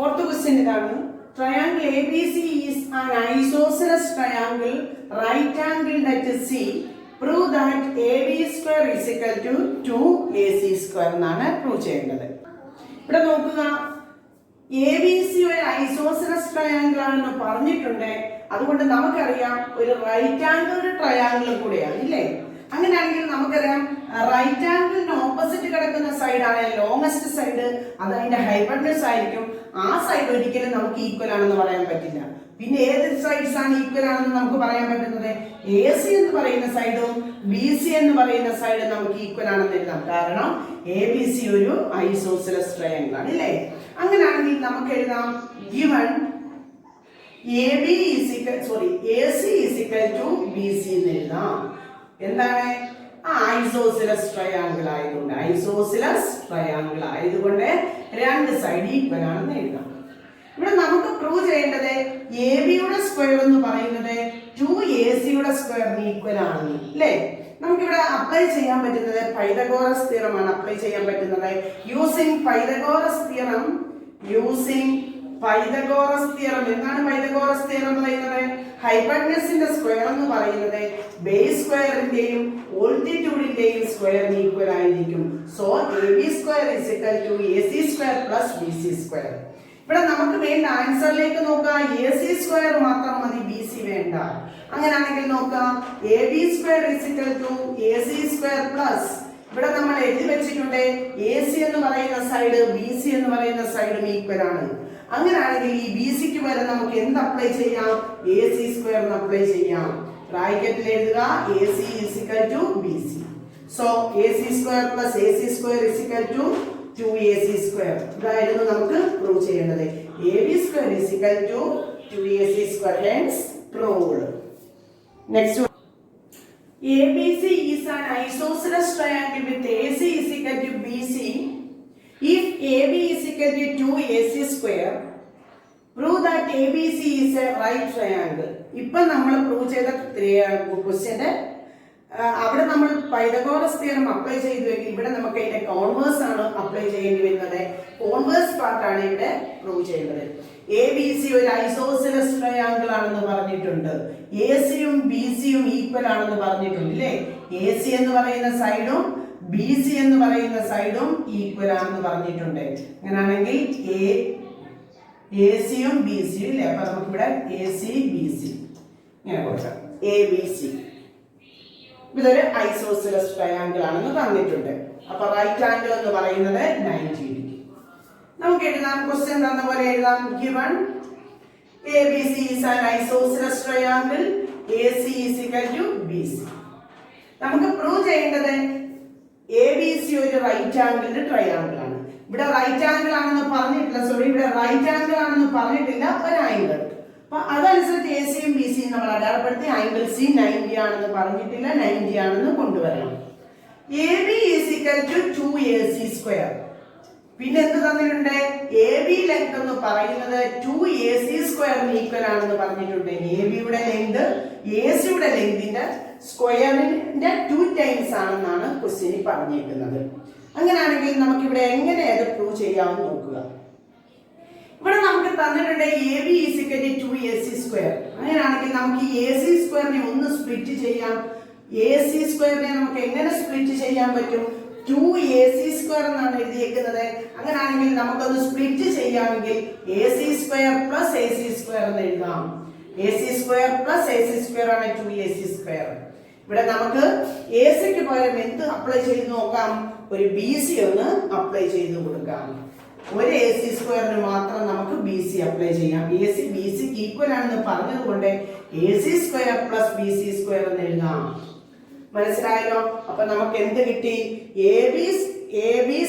Fourth question ഇതാണ്. Triangle A B C is an isosceles triangle right angled at C. Prove that A B square is equal to 2ac square എന്നാണ് prove ചെയ്യേണ്ടത്. ഇവിടെ നോക്കുക, A B C ഒരു isosceles triangle ആണെന്ന് പറഞ്ഞിട്ടുണ്ട്. അതുകൊണ്ട് നമുക്കറിയാം ഒരു റൈറ്റ് ആംഗിൾഡ് ട്രയാങ്കിൾ കൂടെയാണ് ഇല്ലേ. അങ്ങനെയാണെങ്കിൽ നമുക്കറിയാം റൈറ്റ് ആംഗിളിന് ഓപ്പോസിറ്റ് കിടക്കുന്ന സൈഡാണ് ലോങ്സ്റ്റ് സൈഡ്, അത് അതിന്റെ ഹൈപ്പർട്ടെനസ് ആയിരിക്കും. ആ സൈഡ് ഒരിക്കലും നമുക്ക് ഈക്വൽ ആണെന്ന് പറയാൻ പറ്റില്ല. പിന്നെ ഏത് സൈഡ്സ് ആണ് ഈക്വൽ ആണെന്ന് നമുക്ക് പറയാൻ പറ്റുന്നത്? എ സി എന്ന് പറയുന്ന സൈഡും ബി സി എന്ന് പറയുന്ന സൈഡും നമുക്ക് ഈക്വൽ ആണെന്ന് എഴുതാം. കാരണം എ ബി സി ഒരു ഐസോസെലസ് ട്രയാങ്കിൾ ആണ് അല്ലേ. അങ്ങനെയാണെങ്കിൽ നമുക്ക് എഴുതാം given AC is equal to BC എന്ന് എഴുതാം. എന്താണ്? ഐസോസെലസ് ട്രയാങ്കിൾ ആയതുകൊണ്ട് രണ്ട് സൈഡ് ഈക്വൽ ആണെന്ന് എഴുതാം. ഇവിടെ നമുക്ക് പ്രൂവ് ചെയ്യേണ്ടത് എ ബിയുടെ സ്ക്വയർ എന്ന് പറയുന്നത് 2ac യുടെ സ്ക്വയറിന് ഈക്വൽ ആണെന്ന് അല്ലേ. നമുക്കിവിടെ അപ്ലൈ ചെയ്യാൻ പറ്റുന്നത് പൈതഗോറസ് തിയറം ആണ് അപ്ലൈ ചെയ്യാൻ പറ്റുന്നത്. യൂസിങ് പൈതഗോറസ് തിയറം എന്താണ് പൈതഗോറസ് തിയറം എന്ന് പറയുന്നത്? ഹൈപ്പർട്ടെനസിന്റെ സ്ക്വയർ എന്ന് പറയുന്നത് ബേസ് സ്ക്വയറിന്റെയും ഓൾട്ടിറ്റ്യൂഡിന്റെയും സ്ക്വയറിന് ഈക്വൽ ആയിരിക്കും. So A B square is equal to AC square plus BC square. ഇവിടെ നമുക്ക് വേണ്ട ആൻസറിലേക്ക് നോക്കാം. AC സ്ക്വയർ മാത്രം മതി, BC വേണ്ട. അങ്ങനെയാണെങ്കിൽ നോക്കാം, AB square is equal to AC square plus ഇവിടെ നമ്മൾ എഴുതി വെച്ചിട്ടുണ്ട് AC എന്ന് പറയുന്ന സൈഡ് BC എന്ന് പറയുന്ന സൈഡും ഈക്വൽ ആണ്. അങ്ങനെയാണെങ്കിൽ ഈ BCക്ക് വരെ നമുക്ക് എന്ത് അപ്ലൈ ചെയ്യാം? AC സ്ക്വയർ അപ്ലൈ ചെയ്യാം. ബ്രാക്കറ്റിൽ എഴുതുക AC is equal to BC. So AC square plus AC square is equal to 2AC square. ഇതായിരുന്നു നമുക്ക് പ്രൂവ് ചെയ്യേണ്ടത്. AB square is equal to 2AC square. Hence proved. Next one. ABC is an isosceles triangle with AC is equal to BC. If AB is equal to 2AC square, prove that ABC is a right triangle. ഇപ്പൊ നമ്മൾ prove ചെയ്ത ക്വസ്റ്റ്യന്റെ അവിടെ നമ്മൾ Pythagoras theorem apply ചെയ്തുവെങ്കിൽ ഇവിടെ നമുക്ക് അതിന്റെ converse ആണ് apply ചെയ്യേണ്ടി വരുന്നത്. കോൺവേഴ്സ് പാർട്ടാണ് ഇവിടെ പ്രൂവ് ചെയ്യേണ്ടത്. ABC ഒരു ഐസോസെലസ് ട്രയാങ്കിൾ ആണെന്ന് പറഞ്ഞിട്ടുണ്ട്. ACയും BCയും ഈക്വൽ ആണെന്ന് പറഞ്ഞിട്ടുണ്ട് അല്ലേ. AC എന്ന് പറയുന്ന സൈഡും BC എന്ന് പറയുന്ന സൈഡും ഈക്വൽ ആണെന്ന് പറഞ്ഞിട്ടുണ്ട്. അങ്ങനെയാണെങ്കിൽ ACയും BCയും ഇല്ലേ. അപ്പൊ നമുക്കിവിടെ AC BC ഇങ്ങനെ കൊടുക്കാം. ABC ഇതൊരു ഐസോസെലസ് ട്രയാങ്കിൾ ആണെന്ന് തന്നിട്ടുണ്ട്. അപ്പൊ റൈറ്റ് ആംഗിൾ എന്ന് പറയുന്നത് 90 ഡിഗ്രി. നമുക്ക് എഴുതാം, ക്വസ്റ്റ്യൻ തന്ന പോലെ എഴുതാം. Given ABC is an isosceles triangle, AC is equal to BC. നമുക്ക് പ്രൂവ് ചെയ്യേണ്ടത് ABC ഒരു റൈറ്റ് ആംഗിൾഡ് ട്രയാങ്കിൾ ആണ്. ഇവിടെ റൈറ്റ് ആംഗിൾ ആണെന്ന് പറഞ്ഞിട്ടില്ല, ഇവിടെ റൈറ്റ് ആംഗിൾ ആണെന്ന് പറഞ്ഞിട്ടില്ല, ഒരു ആംഗിൾ. അപ്പൊ അതനുസരിച്ച് ACയും BCയും നമ്മൾ അടയാളപ്പെടുത്തി. ആംഗിൾ C 90 ആണെന്ന് പറഞ്ഞിട്ടില്ല, 90 ആണെന്ന് കൊണ്ടുവരണം. AB is equal to 2AC square. പിന്നെ എന്ത് തന്നിട്ടുണ്ട്? AB ലെങ്ത് എന്ന് പറയുന്നത് 2AC സ്ക്വയറിന് ഈക്വൽ ആണെന്ന് പറഞ്ഞിട്ടുണ്ട്. ABയുടെ ലെങ്ത് ACയുടെ ലെങ്തിന്റെ സ്ക്വയറിന്റെ 2 ടൈംസ് ആണെന്നാണ് ക്വസ്റ്റ്യനിൽ പറഞ്ഞിരിക്കുന്നത്. അങ്ങനെയാണെങ്കിൽ നമുക്ക് ഇവിടെ എങ്ങനെ അത് പ്രൂവ് ചെയ്യാമെന്ന് നോക്കുക. ഇവിടെ നമുക്ക് തന്നിട്ടുണ്ട് AB is equal to 2AC square. അങ്ങനെയാണെങ്കിൽ നമുക്ക് ഈ AC സ്ക്വയറിനെ ഒന്ന് സ്പ്ലിറ്റ് ചെയ്യാം. AC സ്ക്വയറിനെ നമുക്ക് എങ്ങനെ സ്പ്ലിറ്റ് ചെയ്യാൻ പറ്റും? 2AC സ്ക്വയർ എന്നാണ് എഴുതിയിരിക്കുന്നത്. അങ്ങനെയാണെങ്കിൽ നമുക്കൊന്ന് സ്പ്ലിറ്റ് ചെയ്യാമെങ്കിൽ AC square plus AC square എന്ന് എഴുതാം. AC square plus AC square ആണ് 2AC സ്ക്വയർ. ഇവിടെ നമുക്ക് ACക്ക് പകരം എന്ത് അപ്ലൈ ചെയ്ത് നോക്കാം? ഒരു BC ഒന്ന് അപ്ലൈ ചെയ്ത് കൊടുക്കാം. ഒരു AC സ്ക്വയറിന് മാത്രം നമുക്ക് BC അപ്ലൈ ചെയ്യാം. AC BCക്ക് ഈക്വൽ ആണെന്ന് പറഞ്ഞതുകൊണ്ട് AC square plus BC square എന്ന് എഴുതാം. മനസ്സിലായല്ലോ? അപ്പൊ നമുക്ക് എന്ത് കിട്ടി? AB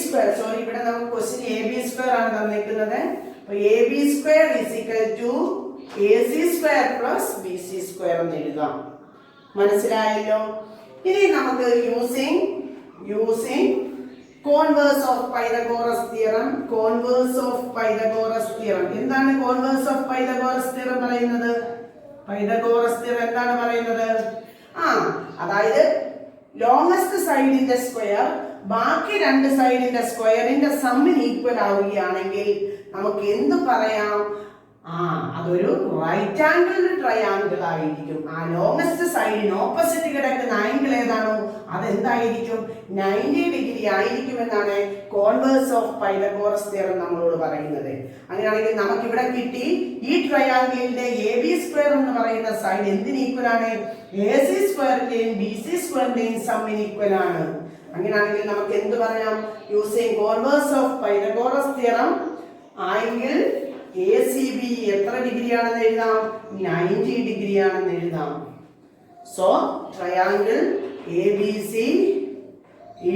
square. ഇവിടെ നമുക്ക് ക്വസ്റ്റ്യൻ AB സ്ക്വയർ ആണ് തന്നിരിക്കുന്നത്. അപ്പൊ AB square is equal to AC square plus BC square എന്ന് എഴുതാം. മനസ്സിലായല്ലോ? ഇനി നമുക്ക് using converse of Pythagoras theorem. എന്താണ് കോൺവേഴ്സ് ഓഫ് പൈതഗോറസ് തിയറം പറയുന്നത്? പൈതഗോറസ് തിയറം എന്താണ് പറയുന്നത്? അതായത് ലോങ്സ്റ്റ് സൈഡിന്റെ സ്ക്വയർ ബാക്കി രണ്ട് സൈഡിന്റെ സ്ക്വയറിന്റെ സമ്മിന് ഈക്വൽ ആവുകയാണെങ്കിൽ നമുക്ക് എന്ത് പറയാം? അതൊരു റൈറ്റ് ആംഗിൾ ട്രയാങ്കിൾ ആയിരിക്കും. ആ ലോങ്സ്റ്റ് സൈഡിന് ഓപ്പോസിറ്റ് കിടക്കുന്ന ആംഗിൾ ഏതാണോ അതെന്തായിരിക്കും? 90 ഡിഗ്രി ആയിരിക്കും എന്നാണ് കോൺവേഴ്സ് ഓഫ് പൈതഗോറസ് തിയറം നമ്മളോട് പറയുന്നത്. അങ്ങനെയാണെങ്കിൽ നമുക്ക് ഇവിടെ കിട്ടി ഈ ട്രയാങ്കിളിന്റെ AB സ്ക്വയർ എന്ന് പറയുന്ന സൈഡ് എന്തിന് ഈക്വൽ ആണ്? AC സ്ക്വയറിന്റെയും BC സ്ക്വയറിന്റെയും സമ്മിന് ഈക്വൽ ആണ്. അങ്ങനെയാണെങ്കിൽ നമുക്ക് എന്ത് പറയാം? Using converse of Pythagoras theorem angle ACB എത്ര ഡിഗ്രിയാണെന്ന് എഴുതാം? 90 ഡിഗ്രിയാണെന്ന് എഴുതാം. So triangle ABC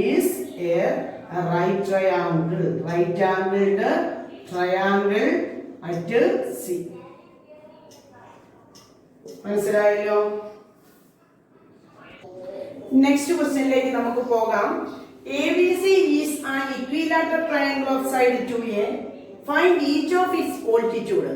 is a right triangle. Right angled triangle at C. മനസ്സിലായല്ലോ? നെക്സ്റ്റ് ക്വസ്റ്റ്യനിലേക്ക് നമുക്ക് പോകാം. ABC is an equilateral triangle of side 2A. Find each of its altitude.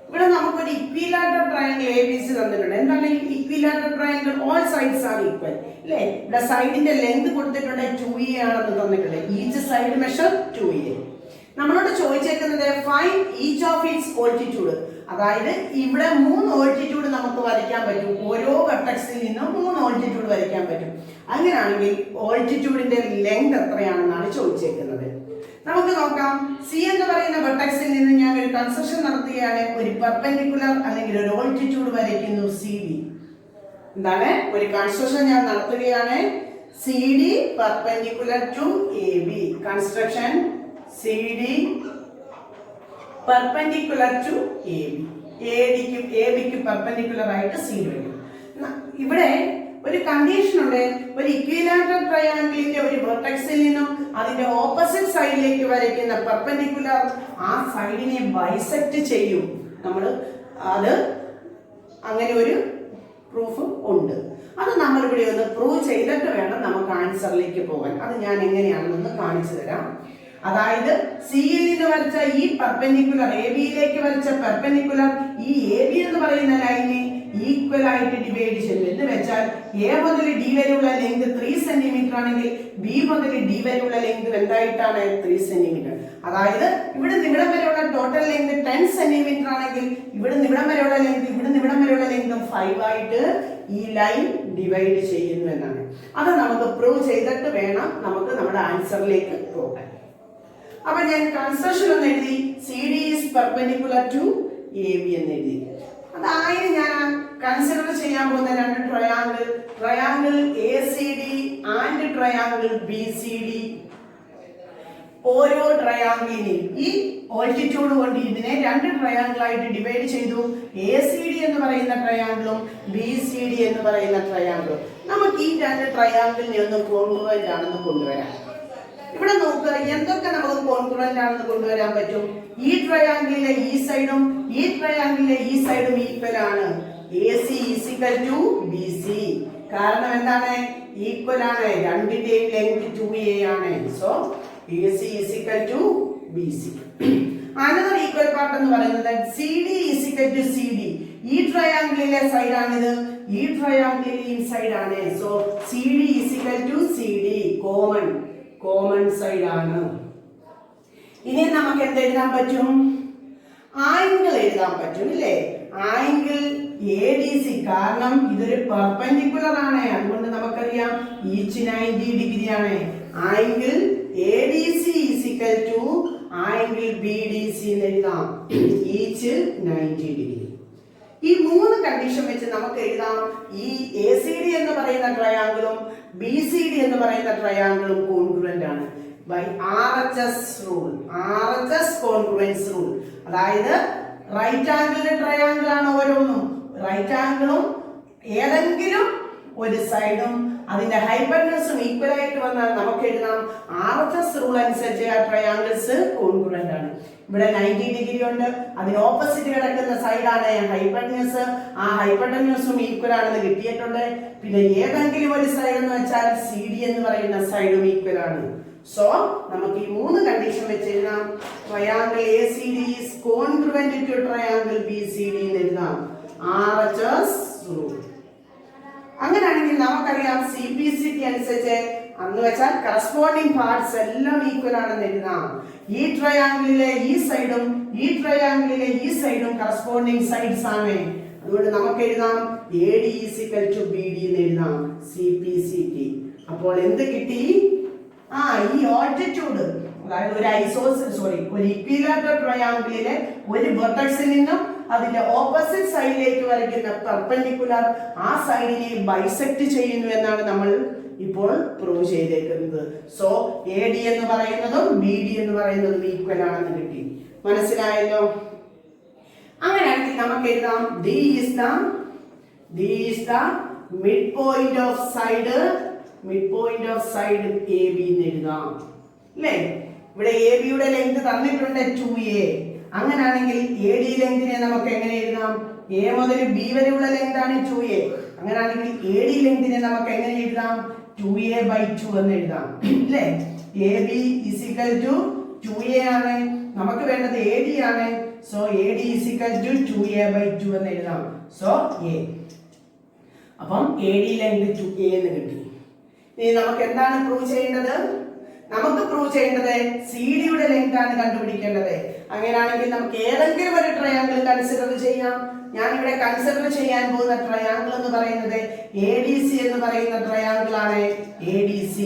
ഇവിടെ നമുക്കൊരു equilateral triangle ABC തന്നിട്ടുണ്ട്. എന്താണ് equilateral triangle? All sides are equal അല്ലേ? ഇവിടെ സൈഡിന്റെ ലെങ്ത് കൊടുത്തിട്ടുണ്ട് 2A ആണെന്ന് തന്നിട്ടുണ്ട്. Each side measure 2A. നമ്മളോട് ചോദിച്ചേക്കുന്നത് find each of its altitude. അതായത് ഇവിടെ 3 ഓൾട്ടിറ്റ്യൂഡ് നമുക്ക് വരയ്ക്കാൻ പറ്റും. ഓരോ വെർട്ടെക്സിൽ നിന്നും 3 ഓൾട്ടിറ്റ്യൂഡ് വരയ്ക്കാൻ പറ്റും. അങ്ങനെയാണെങ്കിൽ ഓൾട്ടിറ്റ്യൂഡിന്റെ ലെങ്ത് എത്രയാണെന്നാണ് ചോദിച്ചേക്കുന്നത്. നമുക്ക് നോക്കാം. സി എന്ന് പറയുന്ന വെർട്ടെക്സിൽ നിന്ന് ഞാൻ ഒരു കൺസ്ട്രക്ഷൻ നടത്തുകയാണ്. ഒരു പെർപെൻഡിക്കുലർ അല്ലെങ്കിൽ ഒരു ഓൾട്ടിറ്റ്യൂഡ് വരയ്ക്കുന്നു CD. എന്താണ്? ഒരു കൺസ്ട്രക്ഷൻ ഞാൻ നടത്തുകയാണ്. CD perpendicular to AB. Construction CD perpendicular to AB. ABക്ക് പെർപെൻഡിക്കുലർ ആയിട്ട് CD വരും. ഇവിടെ ഒരു കണ്ടീഷൻ ഉണ്ട്. ഒരു ഇക്വിലാറ്ററൽ ട്രയാങ്കിളിന്റെ ഒരു വെർട്ടെക്സിൽ നിന്നും അതിന്റെ ഓപ്പോസിറ്റ് സൈഡിലേക്ക് വരയ്ക്കുന്ന പെർപെൻഡിക്കുലർ ആ സൈഡിനെ ബൈസെക്ട് ചെയ്യും. നമ്മൾ അത് അങ്ങനെ ഒരു പ്രൂഫ് ഉണ്ട്. അത് നമ്മൾ ഇവിടെ ഒന്ന് പ്രൂവ് ചെയ്തിട്ട് വേണം നമുക്ക് ആൻസറിലേക്ക് പോകാൻ. അത് ഞാൻ എങ്ങനെയാണെന്നൊന്ന് കാണിച്ചു തരാം. അതായത് സിയിൽ നിന്ന് വരച്ച ഈ പെർപെൻഡിക്കുലർ എബിയിലേക്ക് വരച്ച പെർപെൻഡിക്കുലർ ഈ AB എന്ന് പറയുന്ന ലൈനെ ഈക്വൽ ആയിട്ട് ഡിവൈഡ് ചെയ്യും. എന്ന് വെച്ചാൽ A മുതൽ D വരെയുള്ള ലെങ്ത് 3 സെന്റിമീറ്റർ ആണെങ്കിൽ B മുതൽ D വരെയുള്ള ലെങ്ത് എന്തായിട്ടാണ്? 3 സെന്റിമീറ്റർ. അതായത് ഇവിടെ നിവിടം വരെയുള്ള ടോട്ടൽ ലെങ്ത് 10 സെന്റിമീറ്റർ ആണെങ്കിൽ ഇവിടെ നിവിടം വരെയുള്ള ലെങ്ത് 5 ആയിട്ട് ഈ ലൈൻ ഡിവൈഡ് ചെയ്യുന്നു എന്നാണ്. അത് നമുക്ക് പ്രൂവ് ചെയ്തിട്ട് വേണം നമുക്ക് നമ്മുടെ ആൻസറിലേക്ക് പോകാൻ. അപ്പൊ ഞാൻ കൺസ്ട്രക്ഷൻ എന്ന് എഴുതി. CD is perpendicular to AB എന്ന് എഴുതി. അതായത് ഞാൻ കൺസിഡർ ചെയ്യാൻ പോകുന്ന രണ്ട് triangle ACD and triangle BCD. ഓരോ ട്രയാങ്കിളിനെയും ഈ ഓൾട്ടിറ്റ്യൂഡ് കൊണ്ട് ഇതിനെ രണ്ട് ട്രയാങ്കിൾ ആയിട്ട് ഡിവൈഡ് ചെയ്തു. ACD എന്ന് പറയുന്ന ട്രയാങ്കിളും BCD എന്ന് പറയുന്ന ട്രയാങ്കിളും. നമുക്ക് ഈ രണ്ട് ട്രയാങ്കിളിനെ ഒന്ന് കോൺഗ്രുവന്റ് ആണെന്ന് കൊണ്ടുവരാം. ഇവിടെ നോക്കുക, എന്തൊക്കെ നമുക്ക് കോൺഗ്രുവന്റ് ആണെന്ന് കൊണ്ടുവരാൻ പറ്റും. ഈ ട്രയാങ്കിളിലെ ഈ സൈഡും ഈ ട്രയാങ്കിളിലെ ഈ സൈഡും ഈക്വൽ ആണ്. AC = BC. കാരണം എന്താണ്? ഈക്വൽ ആണ്. രണ്ടിന്റെയും ലെങ്ത് 2A ആണ്. So AC = BC. Another equal part എന്ന് പറയുന്നത് CD = CD. ഈ ട്രയാങ്കിളിലെ സൈഡാണിത്, ഈ ട്രയാങ്കിളിലെയും സൈഡാണ്. So CD = CD. Common side ആണ്. ഇനി നമുക്ക് എന്ത് എഴുതാൻ പറ്റും? ആംഗിൾ എഴുതാൻ പറ്റും അല്ലേ? Angle ADC. കാരണം ഇതൊരു പെർപെൻഡിക്കുലർ ആണ്. അതുകൊണ്ട് നമുക്കറിയാം ഈച്ച് 90 ഡിഗ്രി ആണ്. ആംഗിൾ ADC = ആംഗിൾ BDC എന്ന് എഴുതാം. Each 90 degree. ഈ 3 കണ്ടീഷൻ വെച്ച് നമുക്ക് എഴുതാം ഈ ACD എന്ന് പറയുന്ന ട്രയാങ്കിളും BCD എന്ന് പറയുന്ന ട്രയാങ്കിളും കോൺഗ്രുവന്റ് ആണ് by RHS rule. RHS congruence rule. അതായത് റൈറ്റ് ആംഗിളിന്റെ ട്രയാങ്കിൾ ആണ് ഓരോന്നും. റൈറ്റ് ആംഗിളും ഏതെങ്കിലും ഒരു സൈഡും അതിന്റെ ഹൈപ്പോട്ടനസും ഈക്വൽ ആയിട്ട് വന്നാൽ നമുക്ക് എഴുതാം RHS റൂൾ അനുസരിച്ച് ആ ട്രയാങ്കിൾസ് കോൺഗ്രുവന്റ് ആണ്. ഇവിടെ 90 ഡിഗ്രി ഉണ്ട്. അതിന് ഓപ്പോസിറ്റ് കിടക്കുന്ന സൈഡാണ് ഹൈപ്പോട്ടനസ്. ആ ഹൈപ്പോട്ടനസും ഈക്വൽ ആണെന്ന് കിട്ടിയിട്ടുണ്ട്. പിന്നെ ഏതെങ്കിലും ഒരു സൈഡ് എന്ന് വെച്ചാൽ CD എന്ന് പറയുന്ന സൈഡും ഈക്വൽ ആണ്. സോ നമുക്ക് ഈ 3 കണ്ടീഷൻ വെച്ച് എഴുതാം. Triangle ACD is congruent to triangle BCD എന്ന് എഴുതാം. RHS rule. അങ്ങനെയാണെങ്കിൽ നമുക്കറിയാം CPCT അനുസരിച്ച് അന്ന് വെച്ചാൽ കറസ്പോണ്ടിങ് പാർട്സ് എല്ലാം ഈക്വൽ ആണെന്ന് എഴുതാം. ഈ ട്രയാങ്കിളിലെ ഈ സൈഡും ഈ ട്രയാങ്കിളിലെ ഈ സൈഡും കറസ്പോണ്ടിങ് സൈഡ്സ് ആണ്. അതുകൊണ്ട് നമുക്ക് എഴുതാം AD = BD എന്ന് എഴുതാം. CPCT. അപ്പോൾ എന്ത് കിട്ടി? ഈ ഓൾട്ടിറ്റ്യൂഡ്, അതായത് ഒരു ഇക്വിലാറ്ററൽ ട്രയാങ്കിളിലെ ഒരു വെർട്ടെക്സിൽ നിന്നും അതിന്റെ ഓപ്പോസിറ്റ് സൈഡിലേക്ക് വരയ്ക്കുന്ന പെർപെൻഡിക്കുലർ ആ സൈഡിനെ ബൈസെക്ട് ചെയ്യുന്നു എന്നാണ് നമ്മൾ ഇപ്പോൾ പ്രൂവ് ചെയ്തേക്കുന്നത്. സോ AD എന്ന് പറയുന്നതും BD എന്ന് പറയുന്നതും ഈക്വൽ ആണെന്ന് കിട്ടി. മനസ്സിലായല്ലോ? അങ്ങനെയാണെങ്കിൽ നമുക്ക് എഴുതാം D is the midpoint of side AB എന്ന് എഴുതാം. അല്ലേ? ഇവിടെ AB യുടെ ലെങ്ത് തന്നിട്ടുണ്ട് 2a. അങ്ങനെയാണെങ്കിൽ AD ലെങ്തിനെ നമുക്ക് എങ്ങനെ എഴുതാം? A മുതൽ B വരെയുള്ള ലെങ്ത് ആണ് 2a. അങ്ങനെയാണെങ്കിൽ AD ലെങ്തിനെ നമുക്ക് എങ്ങനെ എഴുതാം? 2a/2 എന്ന് എഴുതാം. അല്ലേ? AB = 2a ആണ്. നമുക്ക് വേണ്ടത് AD ആണ്. സോ AD = 2a/2 എന്ന് എഴുതാം. So A. അപ്പം AD ലെങ്ത് 2a എന്ന് കിട്ടി. ഇനി നമുക്ക് എന്താണ് പ്രൂവ് ചെയ്യേണ്ടത്? നമുക്ക് പ്രൂവ് ചെയ്യേണ്ടത് CD യുടെ ലെങ്ത് ആണ് കണ്ടുപിടിക്കേണ്ടത്. അങ്ങനെയാണെങ്കിൽ നമുക്ക് ഏതെങ്കിലും ഒരു ട്രയാങ്കിൾ കൺസിഡർ ചെയ്യാം. ഞാൻ ഇവിടെ കൺസിഡർ ചെയ്യാൻ പോകുന്ന ട്രയാങ്കിൾ എന്ന് പറയുന്നത് ADC എന്ന് പറയുന്ന ട്രയാങ്കിൾ ആണ്. ADC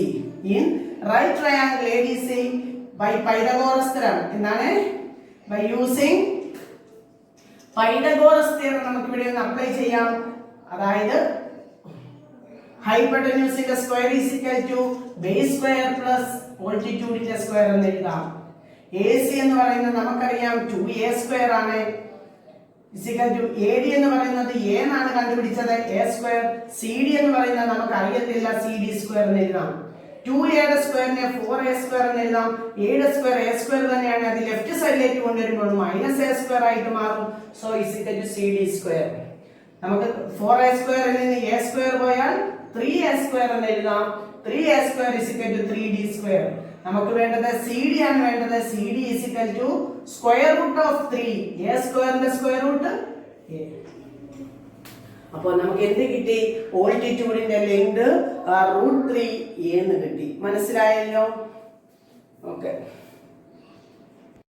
in right triangle ADC by Pythagoras theorem. എന്താണ്? ബൈ യൂസിങ് പൈതഗോറസ് തിയറം നമുക്ക് ഇവിടെ ഒന്ന് അപ്ലൈ ചെയ്യാം. അതായത് ഹൈപ്പോട്ടന്യൂസിന്റെ സ്ക്വയർ ബേസ് സ്ക്വയർ പ്ലസ് ഓൾട്ടിറ്റ്യൂഡിന്റെ സ്ക്വയർ എന്ന് എഴുതാം. AC എന്ന് പറയുന്നത് നമുക്കറിയാം 2a² ആണ്. AD എന്ന് പറയുന്നത് A എന്നാണ് കണ്ടുപിടിച്ചത്, a². CD എന്ന് പറയുന്നത് നമുക്ക് അറിയത്തില്ല, CD² എന്ന് എഴുതാം. 2a യുടെ സ്ക്വയറിനെ 4a² എന്ന് എഴുതാം. a യുടെ സ്ക്വയർ a² തന്നെയാണ്. അത് ലെഫ്റ്റ് സൈഡിലേക്ക് കൊണ്ടുവരുമ്പോൾ -a² ആയിട്ട് മാറും. So CD². നമുക്ക് 4a² ൽ നിന്ന് a² പോയാൽ 3a² എന്ന് എഴുതാം. 3a² = 3d². നമുക്ക് വേണ്ടത് CD ആണ് വേണ്ടത്. CD = square root of 3. a² ന്റെ സ്ക്വയർ റൂട്ട് a. അപ്പോൾ നമുക്ക് എന്ത് കിട്ടി? ഓൾട്ടിറ്റ്യൂഡിന്റെ ലെങ്ത് √3a എന്ന് കിട്ടി. മനസ്സിലായല്ലോ? ഓക്കെ.